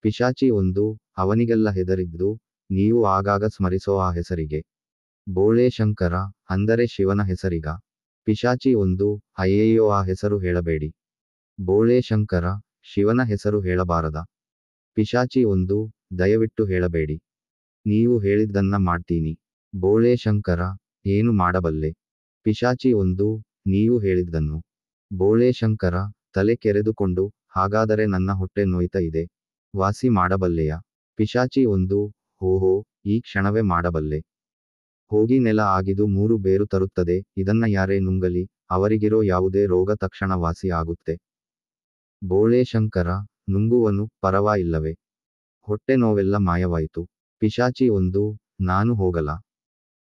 ಪಿಶಾಚಿ 1 ಅವನಿಗೆಲ್ಲ ಹೆದರಿದ್ದು ನೀವು ಆಗಾಗ ಸ್ಮರಿಸೋ ಆ ಹೆಸರಿಗೆ. ಬೋಳೆ ಶಂಕರ ಅಂದರೆ ಶಿವನ ಹೆಸರಿಗ. ಪಿಶಾಚಿ 1 ಅಯ್ಯಯ್ಯೋ ಆ ಹೆಸರು ಹೇಳಬೇಡಿ. ಬೋಳೆ ಶಂಕರ ಶಿವನ ಹೆಸರು ಹೇಳಬಾರದ. ಪಿಶಾಚಿ 1 ದಯವಿಟ್ಟು ಹೇಳಬೇಡಿ. ನೀವು ಹೇಳಿದ್ದನ್ನ ಮಾಡ್ತೀನಿ. ಬೋಳೆ ಶಂಕರ ಏನು ಮಾಡಬಲ್ಲೆ. ಪಿಶಾಚಿ 1 ನೀವು ಹೇಳಿದ್ದನ್ನು. ಬೋಳೆ ಶಂಕರ ತಲೆ ಕೆರೆದುಕೊಂಡು ಹಾಗಾದರೆ ನನ್ನ ಹೊಟ್ಟೆ ನೋಯ್ತಾ ಇದೆ. ವಾಸಿ ಮಾಡಬಲ್ಲೆಯ. ಪಿಶಾಚಿ 1 ಓಹೋ ಈ ಕ್ಷಣವೇ ಮಾಡಬಲ್ಲೆ. ಹೋಗಿ ನೆಲ ಆಗಿದು 3 ಬೇರು ತರುತ್ತದೆ ಇದನ್ನ ಯಾರೇ ನುಂಗಲಿ ಅವರಿಗಿರೋ ಯಾವುದೇ ರೋಗ ತಕ್ಷಣ ವಾಸಿ ಆಗುತ್ತೆ. ಬೋಳೆ ಶಂಕರ ನುಂಗುವನು ಪರವಾ ಇಲ್ಲವೇ. ಹೊಟ್ಟೆ ನೋವೆಲ್ಲ ಮಾಯವಾಯಿತು. ಪಿಶಾಚಿ 1 ನಾನು ಹೋಗಲ.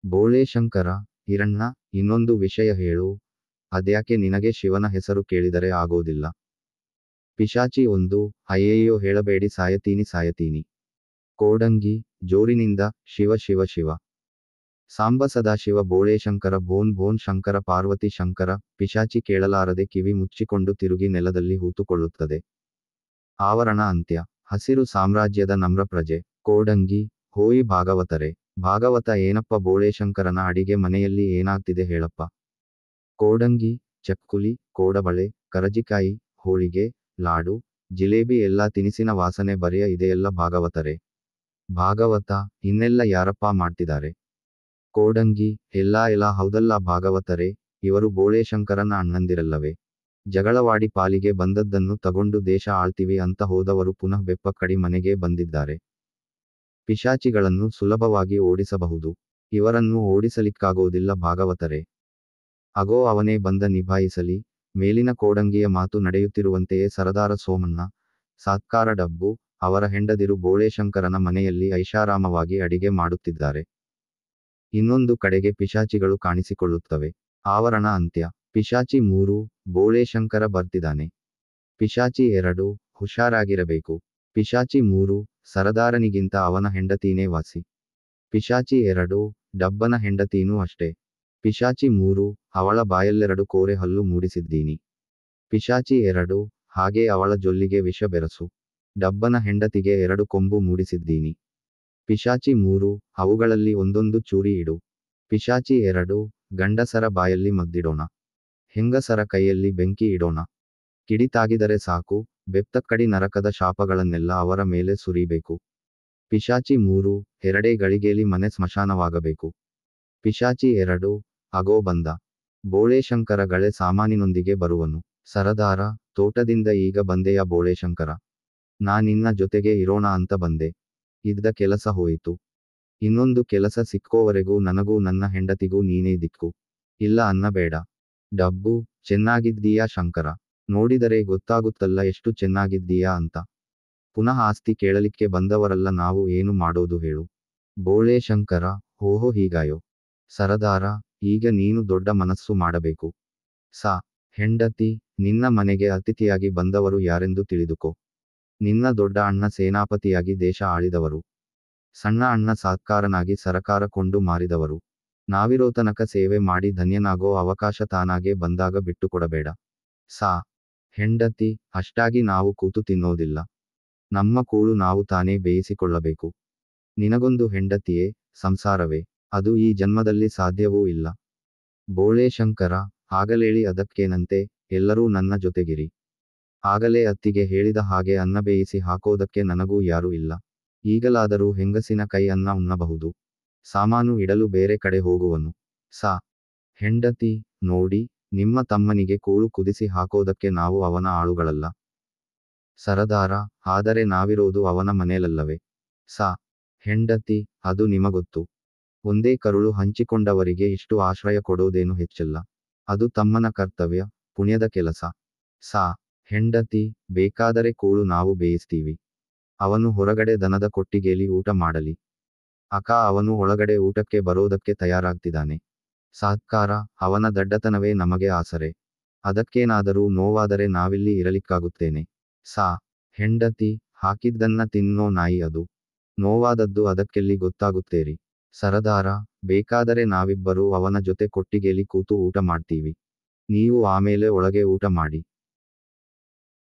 ಬೋಳೆ ಶಂಕರ ಹಿರಣ್ಣ ಇನ್ನೊಂದು ವಿಷಯ ಹೇಳು. ಅದ್ಯಾಕೆ ನಿನಗೆ ಶಿವನ ಹೆಸರು ಕೇಳಿದರೆ ಆಗೋದಿಲ್ಲ. ಪಿಶಾಚಿ 1 ಅಯ್ಯಯ್ಯೋ ಹೇಳಬೇಡಿ ಸಾಯತೀನಿ. ಕೋಡಂಗಿ ಜೋರಿನಿಂದ ಶಿವ ಶಿವ ಶಿವ. ಸಾಂಬ ಸದಾಶಿವ ಬೋಳೆ ಶಂಕರ ಬೋನ್ ಬೋನ್ ಶಂಕರ ಪಾರ್ವತಿ ಶಂಕರ. ಪಿಶಾಚಿ ಕೇಳಲಾರದೆ ಕಿವಿ ಮುಚ್ಚಿಕೊಂಡು ತಿರುಗಿ ನೆಲದಲ್ಲಿ ಹೂತುಕೊಳ್ಳುತ್ತದೆ. ಆವರಣ ಅಂತ್ಯ. ಹಸಿರು ಸಾಮ್ರಾಜ್ಯದ ನಮ್ರ ಪ್ರಜೆ. ಕೋಡಂಗಿ ಹೋಯಿ ಭಾಗವತರೇ. ಭಾಗವತ ಏನಪ್ಪ ಬೋಳೆ ಶಂಕರನ ಅಡಿಗೆ ಮನೆಯಲ್ಲಿ ಏನಾಗ್ತಿದೆ ಹೇಳಪ್ಪ. ಕೋಡಂಗಿ ಚಕ್ಕುಲಿ ಕೋಡಬಳೆ ಕರಜಿಕಾಯಿ ಹೋಳಿಗೆ ಲಾಡು ಜಿಲೇಬಿ ಎಲ್ಲಾ ತಿನಿಸಿನ ವಾಸನೆ ಬರೆಯ ಇದೆಯಲ್ಲ ಭಾಗವತರೇ. ಭಾಗವತ ಇನ್ನೆಲ್ಲ ಯಾರಪ್ಪ ಮಾಡ್ತಿದ್ದಾರೆ. ಕೋಡಂಗಿ ಎಲ್ಲಾ ಹೌದಲ್ಲ ಭಾಗವತರೇ ಇವರು ಬೋಳೆ ಶಂಕರನ ಅಣ್ಣಂದಿರಲ್ಲವೇ. ಜಗಳವಾಡಿ ಪಾಲಿಗೆ ಬಂದದ್ದನ್ನು ತಗೊಂಡು ದೇಶ ಆಳ್ತೀವಿ ಅಂತ ಹೋದವರು ಪುನಃ ಬೆಪ್ಪಕ್ಕಡಿ ಮನೆಗೆ ಬಂದಿದ್ದಾರೆ. ಪಿಶಾಚಿಗಳನ್ನು ಸುಲಭವಾಗಿ ಓಡಿಸಬಹುದು. ಇವರನ್ನು ಓಡಿಸಲಿಕ್ಕಾಗೋದಿಲ್ಲ ಭಾಗವತರೇ. ಅಗೋ ಅವನೇ ಬಂದ ನಿಭಾಯಿಸಲಿ. ಮೇಲಿನ ಕೋಡಂಗಿಯ ಮಾತು ನಡೆಯುತ್ತಿರುವಂತೆಯೇ ಸರದಾರ ಸೋಮಣ್ಣ ಸಾತ್ಕಾರ ಡಬ್ಬು ಅವರ ಹೆಂಡದಿರು ಬೋಳೆ ಶಂಕರನ ಮನೆಯಲ್ಲಿ ಐಷಾರಾಮವಾಗಿ ಅಡಿಗೆ ಮಾಡುತ್ತಿದ್ದಾರೆ. ಇನ್ನೊಂದು ಕಡೆಗೆ ಪಿಶಾಚಿಗಳು ಕಾಣಿಸಿಕೊಳ್ಳುತ್ತವೆ. ಆವರಣ ಅಂತ್ಯ. ಪಿಶಾಚಿ 3 ಬೋಳೆ ಶಂಕರ ಬರ್ತಿದ್ದಾನೆ. ಪಿಶಾಚಿ 2 ಹುಷಾರಾಗಿರಬೇಕು. ಪಿಶಾಚಿ 3 ಸರದಾರನಿಗಿಂತ ಅವನ ಹೆಂಡತೀನೇ ವಾಸಿ. ಪಿಶಾಚಿ 2 ಡಬ್ಬನ ಹೆಂಡತೀನೂ ಅಷ್ಟೇ. ಪಿಶಾಚಿ 3 ಅವಳ ಬಾಯಲ್ಲೆರಡು ಕೋರೆ ಹಲ್ಲು ಮೂಡಿಸಿದ್ದೀನಿ. ಪಿಶಾಚಿ 2 ಹಾಗೇ ಅವಳ ಜೊಲ್ಲಿಗೆ ವಿಷ ಬೆರಸು. ಡಬ್ಬನ ಹೆಂಡತಿಗೆ 2 ಕೊಂಬು ಮೂಡಿಸಿದ್ದೀನಿ. ಪಿಶಾಚಿ 3 ಅವುಗಳಲ್ಲಿ ಒಂದೊಂದು ಚೂರಿ ಇಡು. ಪಿಶಾಚಿ 2 ಗಂಡಸರ ಬಾಯಲ್ಲಿ ಮದ್ದಿಡೋಣ. ಹೆಂಗಸರ ಕೈಯಲ್ಲಿ ಬೆಂಕಿ ಇಡೋಣ. ಕಿಡಿತಾಗಿದರೆ ಸಾಕು ಬೆಪ್ತಕ್ಕಡಿ ನರಕದ ಶಾಪಗಳನ್ನೆಲ್ಲ ಅವರ ಮೇಲೆ ಸುರಿಬೇಕು. ಪಿಶಾಚಿ 3 ಎರಡೇ ಗಳಿಗೆಲಿ ಮನೆ ಸ್ಮಶಾನವಾಗಬೇಕು. ಪಿಶಾಚಿ 2 ಅಗೋ ಬಂದ. ಬೋಳೆ ಶಂಕರ ಗಳೆ ಸಾಮಾನಿನೊಂದಿಗೆ ಬರುವನು. ಸರದಾರ ತೋಟದಿಂದ ಈಗ ಬಂದೆಯ ಬೋಳೆ ಶಂಕರ. ನಾನಿನ್ನ ಜೊತೆಗೆ ಇರೋಣ ಅಂತ ಬಂದೆ. ಇದ್ದ ಕೆಲಸ ಹೋಯಿತು. ಇನ್ನೊಂದು ಕೆಲಸ ಸಿಕ್ಕೋವರೆಗೂ ನನಗೂ ನನ್ನ ಹೆಂಡತಿಗೂ ನೀನೇ ದಿಕ್ಕು. ಇಲ್ಲ ಅನ್ನಬೇಡ. ಡಬ್ಬು ಚೆನ್ನಾಗಿದ್ದೀಯಾ ಶಂಕರ. ನೋಡಿದರೆ ಗೊತ್ತಾಗುತ್ತಲ್ಲ ಎಷ್ಟು ಚೆನ್ನಾಗಿದ್ದೀಯಾ ಅಂತ. ಪುನಃ ಆಸ್ತಿ ಕೇಳಲಿಕ್ಕೆ ಬಂದವರಲ್ಲ ನಾವು ಏನು ಮಾಡೋದು ಹೇಳು. ಬೋಳೆ ಶಂಕರ ಓಹೋ ಹೀಗಾಯೋ. ಸರದಾರ ಈಗ ನೀನು ದೊಡ್ಡ ಮನಸ್ಸು ಮಾಡಬೇಕು. ಹೆಂಡತಿ ನಿನ್ನ ಮನೆಗೆ ಅತಿಥಿಯಾಗಿ ಬಂದವರು ಯಾರೆಂದು ತಿಳಿದುಕೋ. ನಿನ್ನ ದೊಡ್ಡ ಅಣ್ಣ ಸೇನಾಪತಿಯಾಗಿ ದೇಶ ಆಳಿದವರು. ಸಣ್ಣ ಅಣ್ಣ ಸಾತ್ಕಾರನಾಗಿ ಸರಕಾರ ಕೊಂಡು ಮಾರಿದವರು. ನಾವಿರೋ ತನಕ ಸೇವೆ ಮಾಡಿ ಧನ್ಯನಾಗೋ ಅವಕಾಶ ತಾನಾಗೆ ಬಂದಾಗ ಬಿಟ್ಟುಕೊಡಬೇಡ. ಹೆಂಡತಿ ಅಷ್ಟಾಗಿ ನಾವು ಕೂತು ತಿನ್ನೋದಿಲ್ಲ. ನಮ್ಮ ಕೂಳು ನಾವು ತಾನೇ ಬೇಯಿಸಿಕೊಳ್ಳಬೇಕು. ನಿನಗೊಂದು ಹೆಂಡತಿಯೇ ಸಂಸಾರವೇ. ಅದು ಈ ಜನ್ಮದಲ್ಲಿ ಸಾಧ್ಯವೂ ಇಲ್ಲ. ಬೋಳೆ ಶಂಕರ ಆಗಲೇಳಿ ಅದಕ್ಕೇನಂತೆ ಎಲ್ಲರೂ ನನ್ನ ಜೊತೆಗಿರಿ. ಆಗಲೇ ಅತ್ತಿಗೆ ಹೇಳಿದ ಹಾಗೆ ಅನ್ನ ಬೇಯಿಸಿ ಹಾಕೋದಕ್ಕೆ ನನಗೂ ಯಾರೂ ಇಲ್ಲ. ಈಗಲಾದರೂ ಹೆಂಗಸಿನ ಕೈ ಅನ್ನ ಉಣ್ಣಬಹುದು. ಸಾಮಾನು ಇಡಲು ಬೇರೆ ಕಡೆ ಹೋಗುವನು. ಹೆಂಡತಿ ನೋಡಿ ನಿಮ್ಮ ತಮ್ಮನಿಗೆ ಕೂಳು ಕುದಿಸಿ ಹಾಕೋದಕ್ಕೆ ನಾವು ಅವನ ಆಳುಗಳಲ್ಲ. ಸರದಾರ ಆದರೆ ನಾವಿರೋದು ಅವನ ಮನೆಯಲ್ಲವೇ. ಹೆಂಡತಿ ಅದು ನಿಮಗೊತ್ತು. ಒಂದೇ ಕರುಳು ಹಂಚಿಕೊಂಡವರಿಗೆ ಇಷ್ಟು ಆಶ್ರಯ ಕೊಡೋದೇನು ಹೆಚ್ಚಲ್ಲ. ಅದು ತಮ್ಮನ ಕರ್ತವ್ಯ ಪುಣ್ಯದ ಕೆಲಸ. ಹೆಂಡತಿ ಬೇಕಾದರೆ ಕೂಳು ನಾವು ಬೇಯಿಸ್ತೀವಿ. ಅವನು ಹೊರಗಡೆ ದನದ ಕೊಟ್ಟಿಗೆಲಿ ಊಟ ಮಾಡಲಿ. ಅಕ್ಕ ಅವನು ಒಳಗಡೆ ಊಟಕ್ಕೆ ಬರೋದಕ್ಕೆ ತಯಾರಾಗ್ತಿದ್ದಾನೆ. ಸಾತ್ಕಾರ ಅವನ ದಡ್ಡತನವೇ ನಮಗೆ ಆಸರೆ. ಅದಕ್ಕೇನಾದರೂ ನೋವಾದರೆ ನಾವಿಲ್ಲಿ ಇರಲಿಕ್ಕಾಗುತ್ತೇನೆ. ಹೆಂಡತಿ ಹಾಕಿದ್ದನ್ನ ತಿನ್ನೋ ನಾಯಿ ಅದು. ನೋವಾದದ್ದು ಅದಕ್ಕೆಲ್ಲಿ ಗೊತ್ತಾಗುತ್ತೇರಿ. ಸರದಾರ ಬೇಕಾದರೆ ನಾವಿಬ್ಬರೂ ಅವನ ಜೊತೆ ಕೊಟ್ಟಿಗೆಲಿ ಕೂತು ಊಟ ಮಾಡ್ತೀವಿ. ನೀವು ಆಮೇಲೆ ಒಳಗೆ ಊಟ ಮಾಡಿ.